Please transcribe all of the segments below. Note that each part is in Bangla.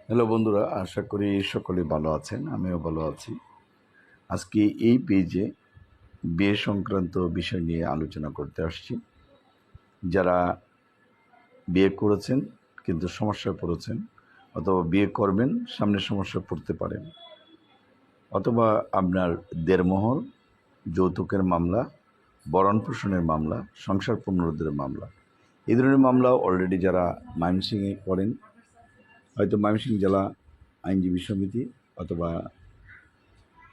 হ্যালো বন্ধুরা, আশা করি সকলে ভালো আছেন। আমিও ভালো আছি। আজকে এই পেজে বিয়ে সংক্রান্ত বিষয় নিয়ে আলোচনা করতে আসছি। যারা বিয়ে করেছেন কিন্তু সমস্যায় পড়েছেন, অথবা বিয়ে করবেন সামনে সমস্যায় পড়তে পারেন, অথবা আপনার দেড়মোহর, যৌতুকের মামলা, ভরণ পোষণের মামলা, সংসার পুনরুদ্ধারের মামলা, এই ধরনের মামলা অলরেডি যারা ময়মনসিংহে করেন, হয়তো ময়মনসিংহ জেলা আইনজীবী সমিতি অথবা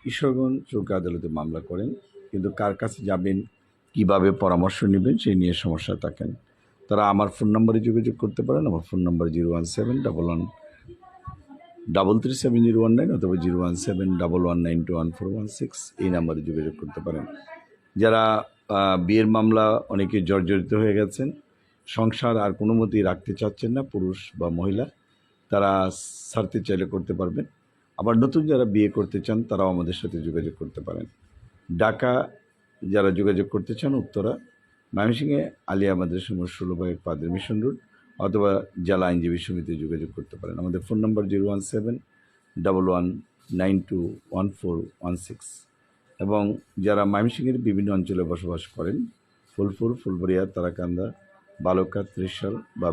ঈশ্বরগঞ্জ চৌকি আদালতে মামলা করেন, কিন্তু কার কাছে যাবেন, কিভাবে পরামর্শ নেবেন সেই নিয়ে সমস্যা থাকেন, তারা আমার ফোন নম্বরে যোগাযোগ করতে পারেন। আমার ফোন নম্বর 01711337019 অথবা 01711921416, এই নাম্বারে যোগাযোগ করতে পারেন। যারা বিয়ের মামলা অনেকে জর্জরিত হয়ে গেছেন, সংসার আর কোনো মতেই রাখতে চাচ্ছেন না, পুরুষ বা মহিলা, তারা ছাড়তে চাইলে করতে পারবেন। আবার নতুন যারা বিয়ে করতে চান তারাও আমাদের সাথে যোগাযোগ করতে পারেন। ঢাকা যারা যোগাযোগ করতে চান, উত্তরা ময়মনসিংহে আলিয়া মাদ্রাসা মোড় 16 পাদের মিশন রোড, অথবা জেলা আইনজীবী সমিতি যোগাযোগ করতে পারেন। আমাদের ফোন নম্বর 01711921416। এবং যারা ময়মনসিংহের বিভিন্ন অঞ্চলে বসবাস করেন, ফুলপুর, ফুলবাড়িয়া, তারাকান্দা, বালুকা, ত্রিশাল বা